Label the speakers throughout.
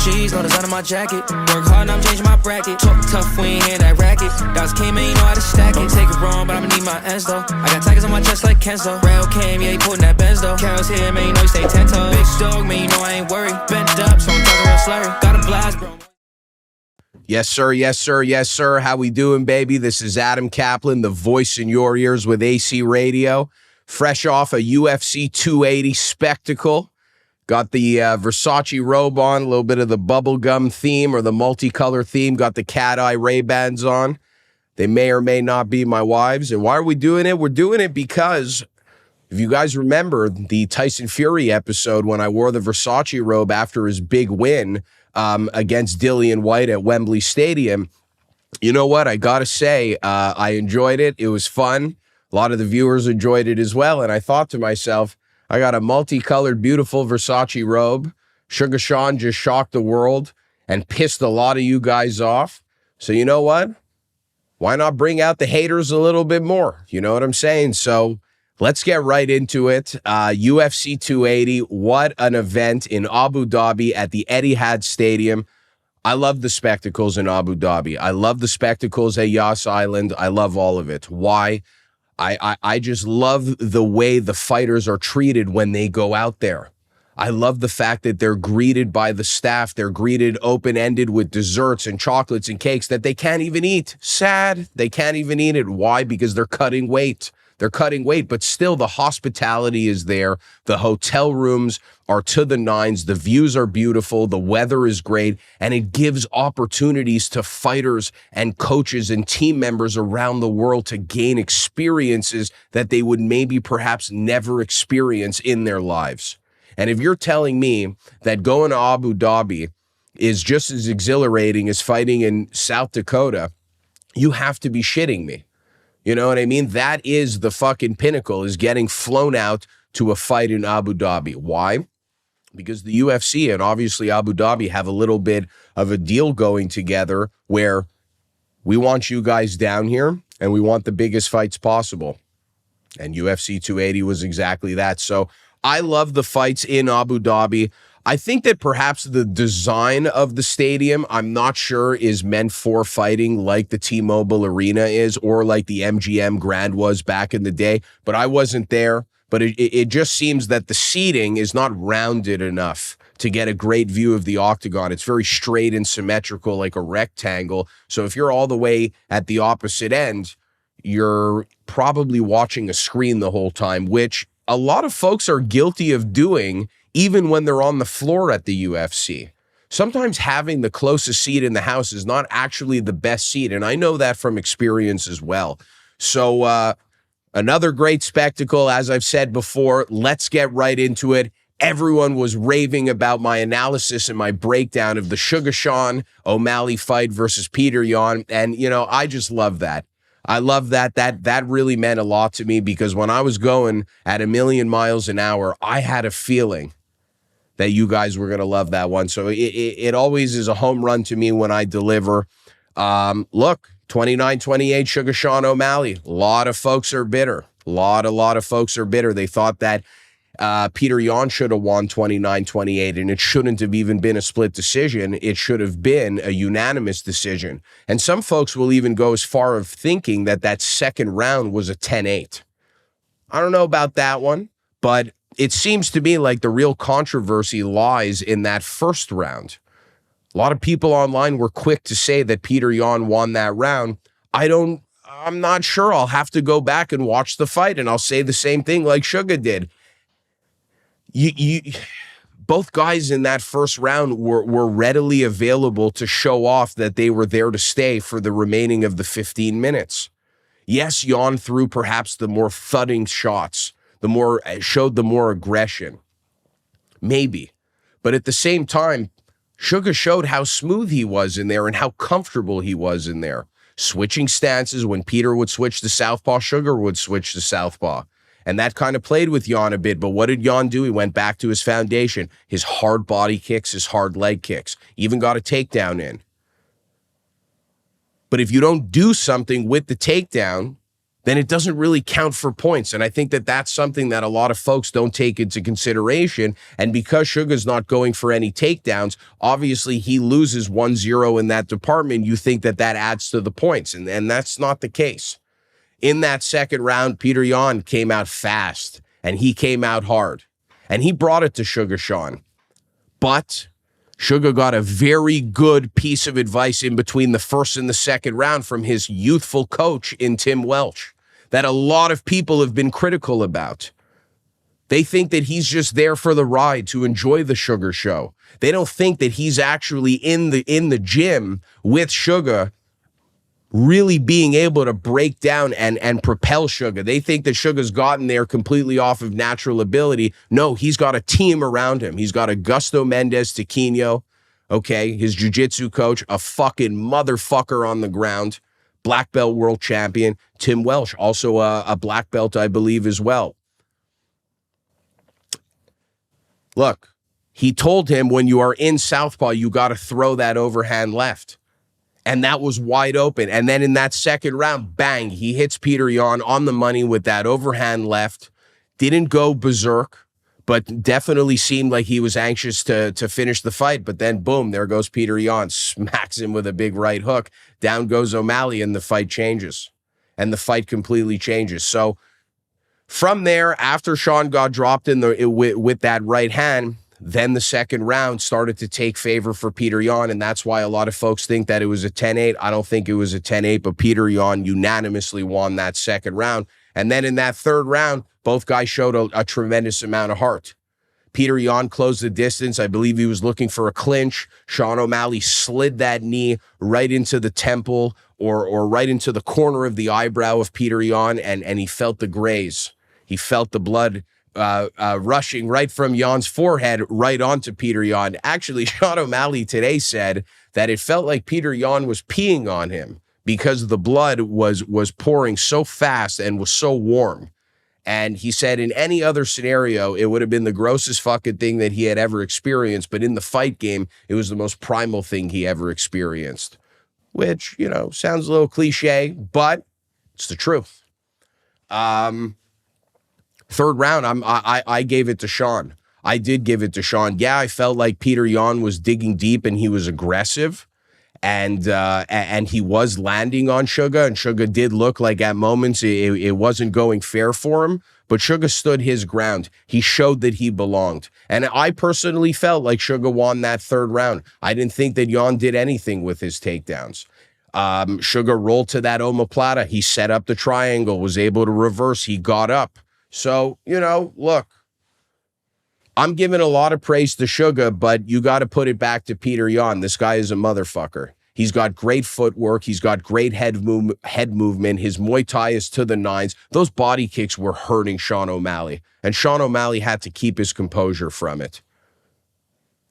Speaker 1: G's, no design on my jacket. Work hard, now I'm changing my bracket. Talk tough, we ain't hearing that racket. Dots came in, you know how to stack it. Don't take it wrong, but I'ma need my ends though. I got tigers on my chest like Kenzo. Rail came, yeah, he putting that Benz though. Carol's here, man, you know he stay 10 toes. Big dog, man, you know I ain't worried. Bent up, so I'm talking real slurry. Got a blast, bro.
Speaker 2: Yes, sir. Yes, sir. Yes, sir. How we doing, baby? This is Adam Caplan, the voice in your ears with AC Radio. Fresh off a UFC 280 spectacle. Got the Versace robe on, a little bit of the bubblegum theme or the multicolor theme. Got the cat eye Ray-Bans on. They may or may not be my wives. And why are we doing it? We're doing it because, if you guys remember the Tyson Fury episode when I wore the Versace robe after his big win against Dillian White at Wembley Stadium, you know what? I got to say, I enjoyed it. It was fun. A lot of the viewers enjoyed it as well. And I thought to myself, I got a multicolored, beautiful Versace robe. Suga Sean just shocked the world and pissed a lot of you guys off. So you know what? Why not bring out the haters a little bit more? You know what I'm saying? So let's get right into it. UFC 280, what an event in Abu Dhabi at the Etihad Stadium. I love the spectacles in Abu Dhabi. I love the spectacles at Yas Island. I love all of it. Why? I just love the way the fighters are treated when they go out there. I love the fact that they're greeted by the staff. They're greeted open-ended with desserts and chocolates and cakes that they can't even eat. Sad. They can't even eat it. Why? Because they're cutting weight. They're cutting weight, but still the hospitality is there. The hotel rooms are to the nines. The views are beautiful. The weather is great. And it gives opportunities to fighters and coaches and team members around the world to gain experiences that they would maybe perhaps never experience in their lives. And if you're telling me that going to Abu Dhabi is just as exhilarating as fighting in South Dakota, you have to be shitting me. You know what I mean? That is the fucking pinnacle, is getting flown out to a fight in Abu Dhabi. Why? Because the UFC and obviously Abu Dhabi have a little bit of a deal going together where we want you guys down here and we want the biggest fights possible. And UFC 280 was exactly that. So I love the fights in Abu Dhabi. I think that perhaps the design of the stadium, I'm not sure, is meant for fighting like the T-Mobile Arena is or like the MGM Grand was back in the day. But I wasn't there. But it just seems that the seating is not rounded enough to get a great view of the octagon. It's very straight and symmetrical, like a rectangle. So if you're all the way at the opposite end, you're probably watching a screen the whole time, which a lot of folks are guilty of doing even when they're on the floor at the UFC. Sometimes having the closest seat in the house is not actually the best seat, and I know that from experience as well. So another great spectacle, as I've said before. Let's get right into it. Everyone was raving about my analysis and my breakdown of the Suga Sean O'Malley fight versus Petr Yan, and, you know, I just love that. I love that. That really meant a lot to me because when I was going at 1,000,000 miles an hour, I had a feeling that you guys were going to love that one. So it always is a home run to me when I deliver. Look, 29-28 Suga Sean O'Malley. A lot of folks are bitter. A lot of folks are bitter. They thought that Petr Yan should have won 29-28, and it shouldn't have even been a split decision. It should have been a unanimous decision. And some folks will even go as far as thinking that that second round was a 10-8. I don't know about that one, but it seems to me like the real controversy lies in that first round. A lot of people online were quick to say that Petr Yan won that round. I'm not sure. I'll have to go back and watch the fight, and I'll say the same thing like Suga did. Both guys in that first round were readily available to show off that they were there to stay for the remaining of the 15 minutes. Yes, Yan threw perhaps the more thudding shots, showed the more aggression. Maybe. But at the same time, Suga showed how smooth he was in there and how comfortable he was in there. Switching stances. When Petr would switch to southpaw, Suga would switch to southpaw. And that kind of played with Yan a bit. But what did Yan do? He went back to his foundation. His hard body kicks, his hard leg kicks. Even got a takedown in. But if you don't do something with the takedown, then it doesn't really count for points. And I think that that's something that a lot of folks don't take into consideration. And because Suga's not going for any takedowns, obviously he loses 1-0 in that department. You think that that adds to the points, and that's not the case. In that second round, Petr Yan came out fast, and he came out hard. And he brought it to Suga Sean. But Suga got a very good piece of advice in between the first and the second round from his youthful coach in Tim Welch that a lot of people have been critical about. They think that he's just there for the ride to enjoy the Suga show. They don't think that he's actually in the gym with Suga, really being able to break down and propel Suga. They think that Suga's gotten there completely off of natural ability. No, he's got a team around him. He's got Augusto Mendes Taquino, okay, his jiu-jitsu coach, a fucking motherfucker on the ground, black belt world champion. Tim Welch, also a black belt, I believe, as well. Look, he told him when you are in southpaw, you got to throw that overhand left. And that was wide open. And then in that second round, bang, he hits Petr Yan on the money with that overhand left. Didn't go berserk, but definitely seemed like he was anxious to finish the fight. But then, boom, there goes Petr Yan, smacks him with a big right hook. Down goes O'Malley, and the fight changes. And the fight completely changes. So from there, after Sean got dropped with that right hand, then the second round started to take favor for Petr Yan, and that's why a lot of folks think that it was a 10-8. I don't think it was a 10-8, but Petr Yan unanimously won that second round. And then in that third round, both guys showed a tremendous amount of heart. Petr Yan closed the distance. I believe he was looking for a clinch. Sean O'Malley slid that knee right into the temple or right into the corner of the eyebrow of Petr Yan, and he felt the graze. He felt the blood rushing right from Yan's forehead right onto Petr Yan. Actually, Sean O'Malley today said that it felt like Petr Yan was peeing on him because the blood was pouring so fast and was so warm. And he said in any other scenario, it would have been the grossest fucking thing that he had ever experienced. But in the fight game, it was the most primal thing he ever experienced, which, you know, sounds a little cliche, but it's the truth. Third round, I gave it to Sean. I did give it to Sean. Yeah, I felt like Petr Yan was digging deep and he was aggressive, and he was landing on Suga, and Suga did look like at moments it wasn't going fair for him, but Suga stood his ground. He showed that he belonged. And I personally felt like Suga won that third round. I didn't think that Yan did anything with his takedowns. Suga rolled to that omoplata. He set up the triangle, was able to reverse. He got up. So, you know, look, I'm giving a lot of praise to Suga, but you got to put it back to Petr Yan. This guy is a motherfucker. He's got great footwork. He's got great head movement. His Muay Thai is to the nines. Those body kicks were hurting Sean O'Malley, and Sean O'Malley had to keep his composure from it.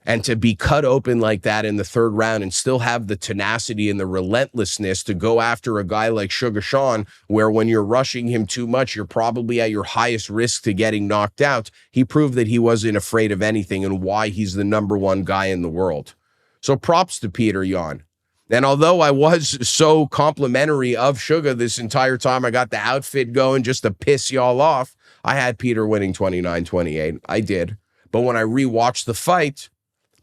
Speaker 2: And to be cut open like that in the third round and still have the tenacity and the relentlessness to go after a guy like Suga Sean, where when you're rushing him too much, you're probably at your highest risk to getting knocked out. He proved that he wasn't afraid of anything and why he's the #1 guy in the world. So props to Petr Yan. And although I was so complimentary of Suga this entire time, I got the outfit going just to piss y'all off, I had Petr winning 29-28. I did. But when I rewatched the fight,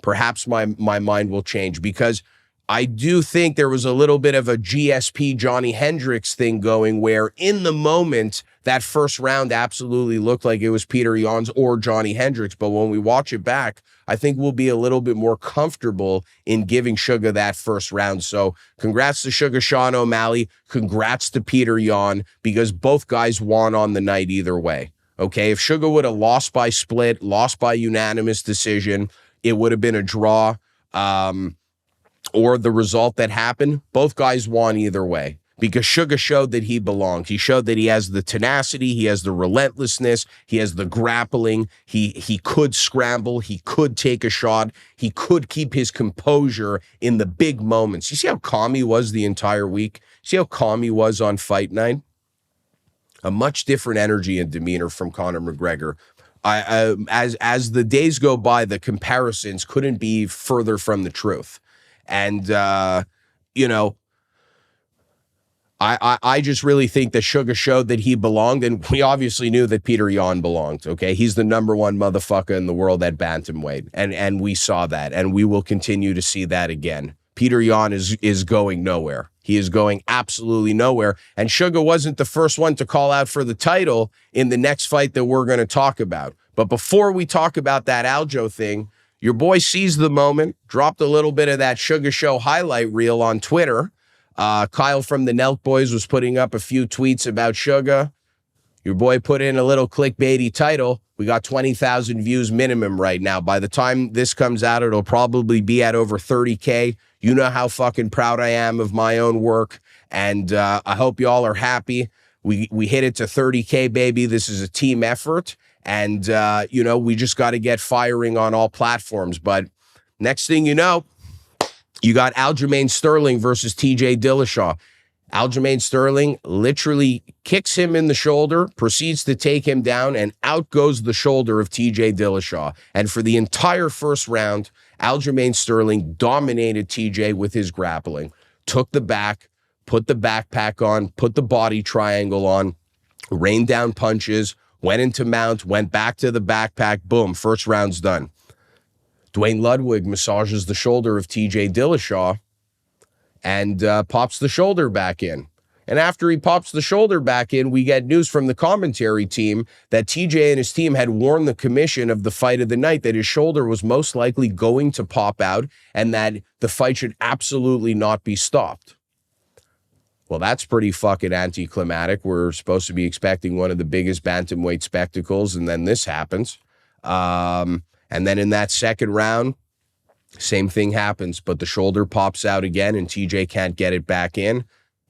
Speaker 2: perhaps my mind will change, because I do think there was a little bit of a GSP Johnny Hendricks thing going, where in the moment, that first round absolutely looked like it was Petr Yan's or Johnny Hendricks. But when we watch it back, I think we'll be a little bit more comfortable in giving Suga that first round. So congrats to Suga Sean O'Malley. Congrats to Petr Yan, because both guys won on the night either way. Okay, if Suga would have lost by split, lost by unanimous decision, it would have been a draw, or the result that happened. Both guys won either way, because Suga showed that he belonged. He showed that he has the tenacity, he has the relentlessness, he has the grappling. He could scramble, he could take a shot, he could keep his composure in the big moments. You see how calm he was the entire week? See how calm he was on fight night? A much different energy and demeanor from Conor McGregor. As the days go by, the comparisons couldn't be further from the truth. And, you know, I just really think that Suga showed that he belonged, and we obviously knew that Petr Yan belonged, okay? He's the #1 motherfucker in the world at bantamweight, and we saw that, and we will continue to see that again. Petr Yan is going nowhere. He is going absolutely nowhere, and Suga wasn't the first one to call out for the title in the next fight that we're going to talk about. But before we talk about that Aljo thing, your boy seized the moment, dropped a little bit of that Suga Show highlight reel on Twitter. Kyle from the Nelk Boys was putting up a few tweets about Suga. Your boy put in a little clickbaity title. We got 20,000 views minimum right now. By the time this comes out, it'll probably be at over 30K. You know how fucking proud I am of my own work, and I hope y'all are happy. We hit it to 30K, baby. This is a team effort, and you know, we just got to get firing on all platforms. But next thing you know, you got Aljamain Sterling versus TJ Dillashaw. Aljamain Sterling literally kicks him in the shoulder, proceeds to take him down, and out goes the shoulder of TJ Dillashaw. And for the entire first round, Aljamain Sterling dominated TJ with his grappling. Took the back, put the backpack on, put the body triangle on, rained down punches, went into mount, went back to the backpack, boom, first round's done. Dwayne Ludwig massages the shoulder of TJ Dillashaw and pops the shoulder back in. And after he pops the shoulder back in, we get news from the commentary team that TJ and his team had warned the commission of the fight of the night that his shoulder was most likely going to pop out and that the fight should absolutely not be stopped. Well, that's pretty fucking anticlimactic. We're supposed to be expecting one of the biggest bantamweight spectacles, and then this happens. And then in that second round, same thing happens, but the shoulder pops out again and TJ can't get it back in.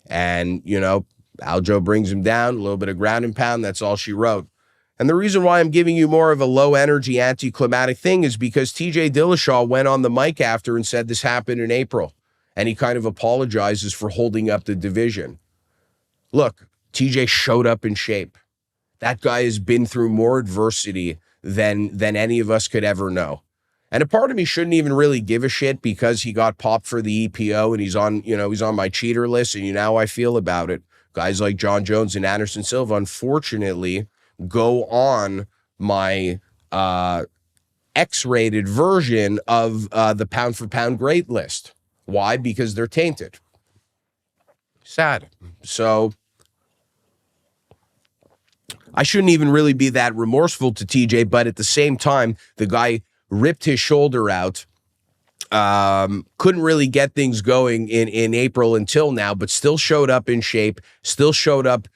Speaker 2: And, you know, Aljo brings him down, a little bit of ground and pound. That's all she wrote. And the reason why I'm giving you more of a low energy anticlimactic thing is because TJ Dillashaw went on the mic after and said this happened in April. And he kind of apologizes for holding up the division. Look, TJ showed up in shape. That guy has been through more adversity than any of us could ever know. And a part of me shouldn't even really give a shit because he got popped for the EPO and he's on my cheater list, and you know how I feel about it. Guys like John Jones and Anderson Silva, unfortunately, go on my X-rated version of the pound for pound great list. Why? Because they're tainted. Sad. So I shouldn't even really be that remorseful to TJ, but at the same time, the guy ripped his shoulder out, couldn't really get things going in April until now, but still showed up in shape, still showed up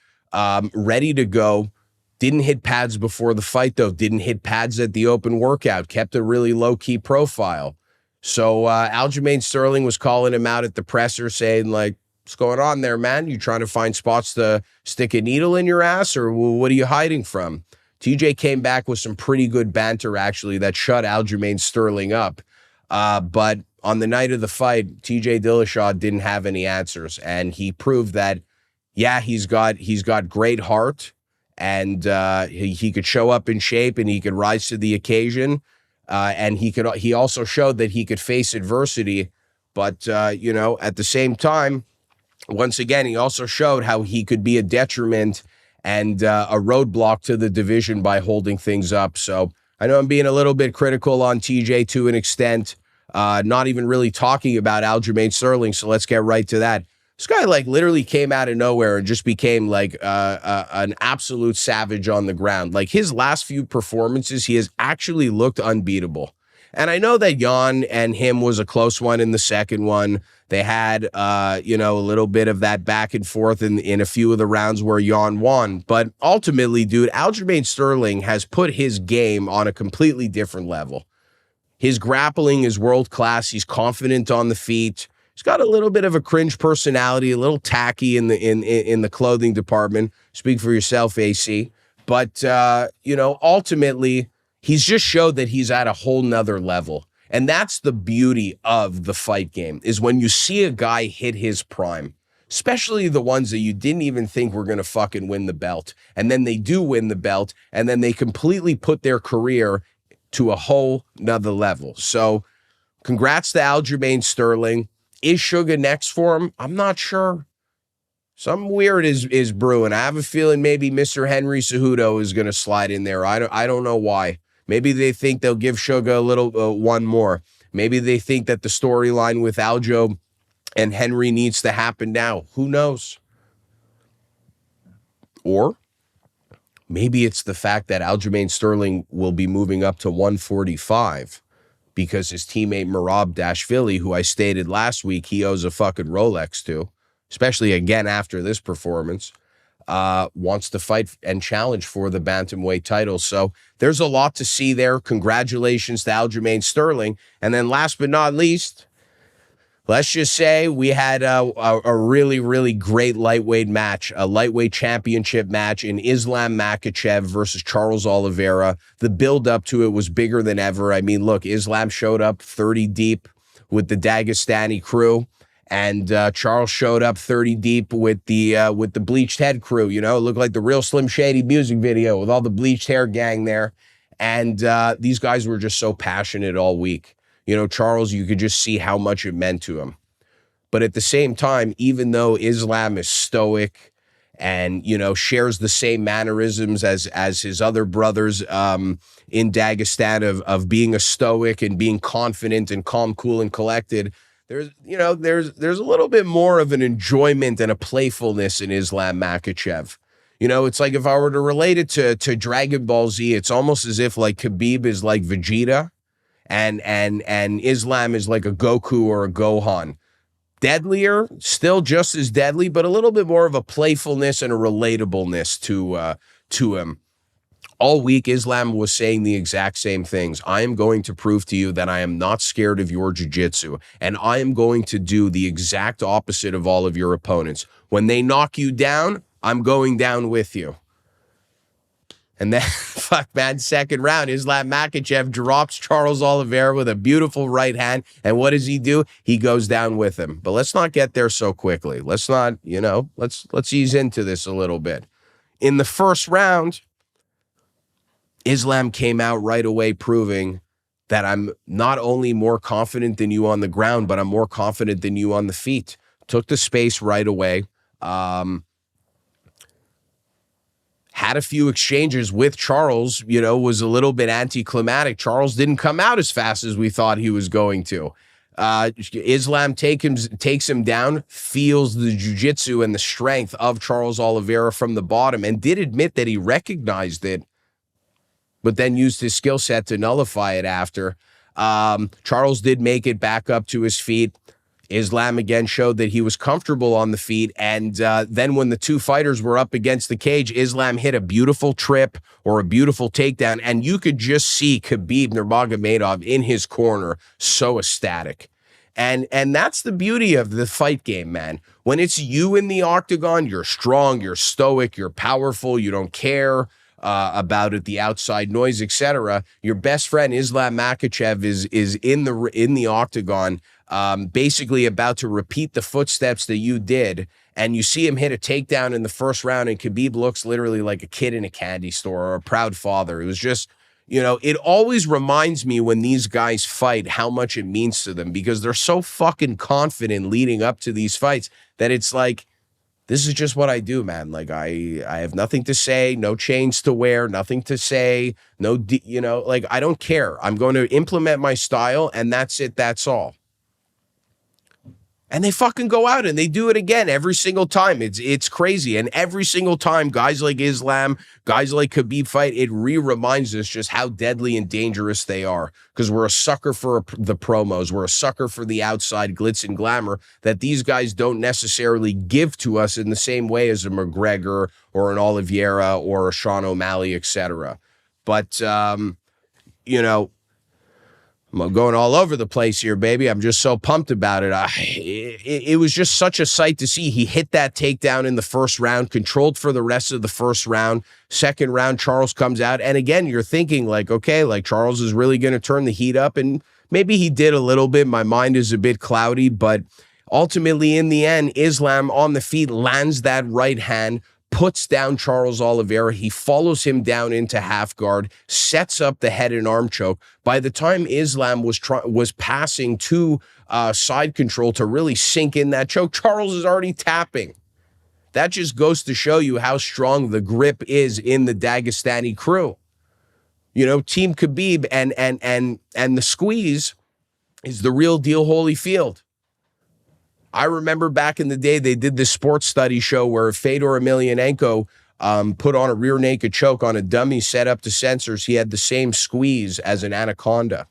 Speaker 2: ready to go. Didn't hit pads before the fight, though. Didn't hit pads at the open workout. Kept a really low-key profile. So Aljamain Sterling was calling him out at the presser saying, like, what's going on there, man? You trying to find spots to stick a needle in your ass, or what are you hiding from? TJ came back with some pretty good banter, actually, that shut Aljamain Sterling up. But on the night of the fight, TJ Dillashaw didn't have any answers, and he proved that, yeah, he's got great heart, and he could show up in shape, and he could rise to the occasion, and he also showed that he could face adversity. But you know, at the same time, once again, he also showed how he could be a detriment and a roadblock to the division by holding things up. So I know I'm being a little bit critical on TJ to an extent, not even really talking about Aljamain Sterling. So let's get right to that. This guy like literally came out of nowhere and just became like an absolute savage on the ground. Like his last few performances, he has actually looked unbeatable. And I know that Jan and him was a close one in the second one. They had, you know, a little bit of that back and forth in a few of the rounds where Jan won. But ultimately, dude, Aljamain Sterling has put his game on a completely different level. His grappling is world class. He's confident on the feet. He's got a little bit of a cringe personality, a little tacky in the clothing department. Speak for yourself, AC. But, you know, ultimately, he's just showed that he's at a whole nother level. And that's the beauty of the fight game, is when you see a guy hit his prime, especially the ones that you didn't even think were going to fucking win the belt. And then they do win the belt, and then they completely put their career to a whole nother level. So congrats to Aljamain Sterling. Is Suga next for him? I'm not sure. Something weird is brewing. I have a feeling maybe Mr. Henry Cejudo is going to slide in there. I don't know why. Maybe they think they'll give Suga a little one more. Maybe they think that the storyline with Aljo and Henry needs to happen now. Who knows? Or maybe it's the fact that Aljamain Sterling will be moving up to 145 because his teammate Merab Dashvili, who I stated last week, he owes a fucking Rolex to, especially again after this performance, wants to fight and challenge for the bantamweight title. So there's a lot to see there. Congratulations to Aljamain Sterling. And then last but not least, let's just say we had a really, really great lightweight match, a lightweight championship match in Islam Makhachev versus Charles Oliveira. The build-up to it was bigger than ever. I mean, look, Islam showed up 30 deep with the Dagestani crew, and Charles showed up 30 deep with the bleached head crew. You know, it looked like the real Slim Shady music video with all the bleached hair gang there. And these guys were just so passionate all week. You know, Charles, you could just see how much it meant to him. But at the same time, even though Islam is stoic and, you know, shares the same mannerisms as his other brothers in Dagestan of being a stoic and being confident and calm, cool, and collected, there's a little bit more of an enjoyment and a playfulness in Islam Makhachev. You know, it's like if I were to relate it to Dragon Ball Z, it's almost as if like Khabib is like Vegeta, and Islam is like a Goku or a Gohan. Deadlier, still just as deadly, but a little bit more of a playfulness and a relatableness to him. All week, Islam was saying the exact same things. I am going to prove to you that I am not scared of your jiu-jitsu, and I am going to do the exact opposite of all of your opponents. When they knock you down, I'm going down with you. And then, fuck, man, second round, Islam Makhachev drops Charles Oliveira with a beautiful right hand. And what does he do? He goes down with him. But let's not get there so quickly. Let's not, you know, let's ease into this a little bit. In the first round, Islam came out right away proving that I'm not only more confident than you on the ground, but I'm more confident than you on the feet. Took the space right away. Had a few exchanges with Charles, you know, was a little bit anticlimactic. Charles didn't come out as fast as we thought he was going to. Islam takes him down, feels the jiu-jitsu and the strength of Charles Oliveira from the bottom, and did admit that he recognized it, but then used his skill set to nullify it after. Charles did make it back up to his feet. Islam again showed that he was comfortable on the feet, and then when the two fighters were up against the cage, Islam hit a beautiful trip or a beautiful takedown, and you could just see Khabib Nurmagomedov in his corner, so ecstatic. And that's the beauty of the fight game, man. When it's you in the octagon, you're strong, you're stoic, you're powerful, you don't care about it, the outside noise, etc. Your best friend Islam Makhachev is in the octagon, basically about to repeat the footsteps that you did, and you see him hit a takedown in the first round, and Khabib looks literally like a kid in a candy store or a proud father. It was just, you know, it always reminds me when these guys fight how much it means to them, because they're so fucking confident leading up to these fights that it's like, this is just what I do, man. Like, I have nothing to say, no chains to wear, nothing to say, you know, like, I don't care. I'm going to implement my style, and that's it, that's all. And they fucking go out and they do it again every single time. It's crazy. And every single time, guys like Islam, guys like Khabib fight, it reminds us just how deadly and dangerous they are. Because we're a sucker for the promos. We're a sucker for the outside glitz and glamour that these guys don't necessarily give to us in the same way as a McGregor or an Oliveira or a Sean O'Malley, etc. But, you know, I'm going all over the place here, baby. I'm just so pumped about it. It was just such a sight to see. He hit that takedown in the first round, controlled for the rest of the first round. Second round, Charles comes out. And again, you're thinking like, okay, like Charles is really going to turn the heat up. And maybe he did a little bit. My mind is a bit cloudy. But ultimately, in the end, Islam on the feet lands that right hand, puts down Charles Oliveira. He follows him down into half guard, sets up the head and arm choke. By the time Islam was passing to side control to really sink in that choke, Charles is already tapping. That just goes to show you how strong the grip is in the Dagestani crew. You know, Team Khabib and the squeeze is the real deal Holyfield. I remember back in the day, they did this sports study show where Fedor Emelianenko put on a rear naked choke on a dummy set up to sensors. He had the same squeeze as an anaconda.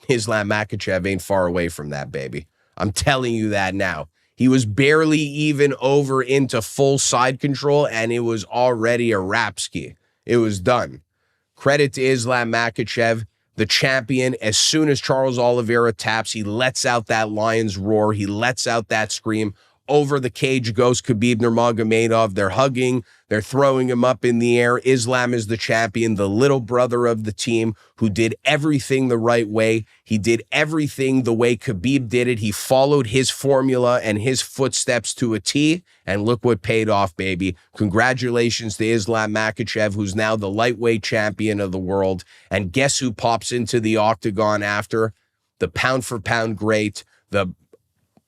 Speaker 2: Islam Makhachev ain't far away from that, baby. I'm telling you that now. He was barely even over into full side control, and it was already a Rapski. It was done. Credit to Islam Makhachev, the champion. As soon as Charles Oliveira taps, he lets out that lion's roar. He lets out that scream. Over the cage goes Khabib Nurmagomedov. They're hugging. They're throwing him up in the air. Islam is the champion, the little brother of the team who did everything the right way. He did everything the way Khabib did it. He followed his formula and his footsteps to a T, and look what paid off, baby. Congratulations to Islam Makhachev, who's now the lightweight champion of the world. And guess who pops into the octagon after? The pound-for-pound great, the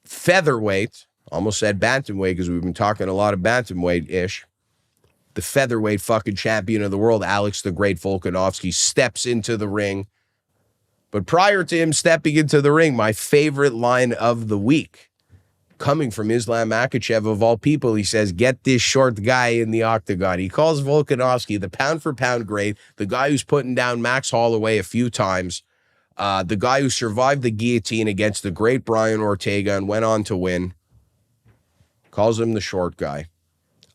Speaker 2: featherweight, almost said bantamweight because we've been talking a lot of bantamweight-ish. The featherweight fucking champion of the world, Alex the Great Volkanovski, steps into the ring. But prior to him stepping into the ring, my favorite line of the week, coming from Islam Makhachev of all people, he says, "Get this short guy in the octagon." He calls Volkanovski the pound-for-pound great, the guy who's putting down Max Holloway a few times, the guy who survived the guillotine against the great Brian Ortega and went on to win. Calls him the short guy.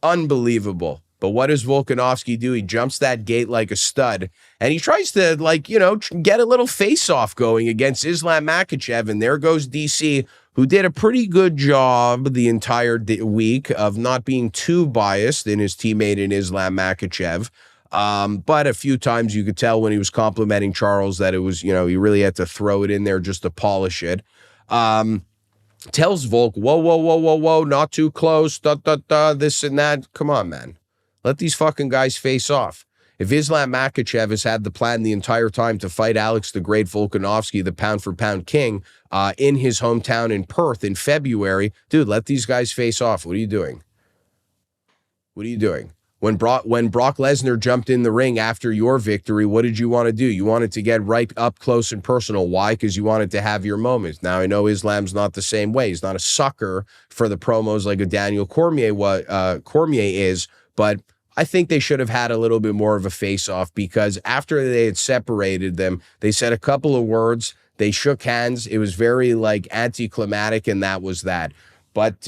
Speaker 2: Unbelievable. But what does Volkanovski do? He jumps that gate like a stud, and he tries to, like, you know, get a little face-off going against Islam Makhachev, and there goes DC, who did a pretty good job the entire week of not being too biased in his teammate in Islam Makhachev. But a few times you could tell when he was complimenting Charles that it was, you know, he really had to throw it in there just to polish it. Tells Volk, whoa, not too close, this and that. Come on, man. Let these fucking guys face off. If Islam Makhachev has had the plan the entire time to fight Alex the Great Volkanovski, the pound-for-pound king, in his hometown in Perth in February, dude, let these guys face off. What are you doing? What are you doing? When Brock Lesnar jumped in the ring after your victory, what did you want to do? You wanted to get right up close and personal. Why? Because you wanted to have your moments. Now, I know Islam's not the same way. He's not a sucker for the promos like a Daniel Cormier is, but I think they should have had a little bit more of a face-off, because after they had separated them, they said a couple of words. They shook hands. It was very, like, anticlimactic, and that was that. But,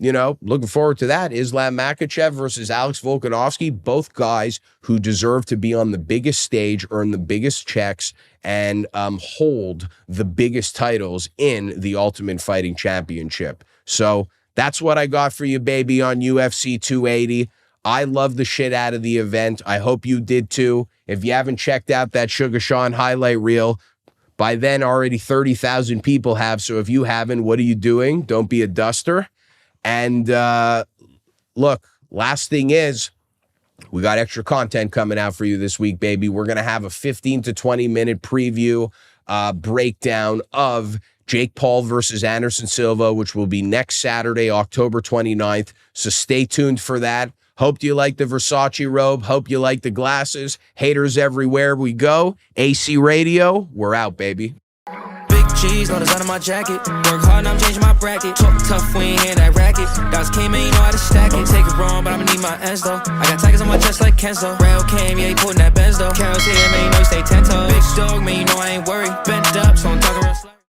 Speaker 2: you know, looking forward to that. Islam Makhachev versus Alex Volkanovski, both guys who deserve to be on the biggest stage, earn the biggest checks, and hold the biggest titles in the Ultimate Fighting Championship. So that's what I got for you, baby, on UFC 280. I love the shit out of the event. I hope you did too. If you haven't checked out that Suga Sean highlight reel, by then already 30,000 people have. So if you haven't, what are you doing? Don't be a duster. And look, last thing is, we got extra content coming out for you this week, baby. We're going to have a 15 to 20 minute preview breakdown of Jake Paul versus Anderson Silva, which will be next Saturday, October 29th. So stay tuned for that. Hope you like the Versace robe. Hope you like the glasses. Haters everywhere we go. AC Radio, we're out, baby.
Speaker 1: Big cheese, no design on my jacket. Work hard, now I'm changing my bracket. Talk tough, we ain't hear that racket. Dots came in, you know how to stack it. Take it wrong, but I'ma need my ends though. I got tigers on my chest like Kenzo. Rail came, yeah, he putting that Benz though. Carol's here, man, you know he stay 10 toes. Big dog, man, you know I ain't worried. Bent up, so I'm talking real slow.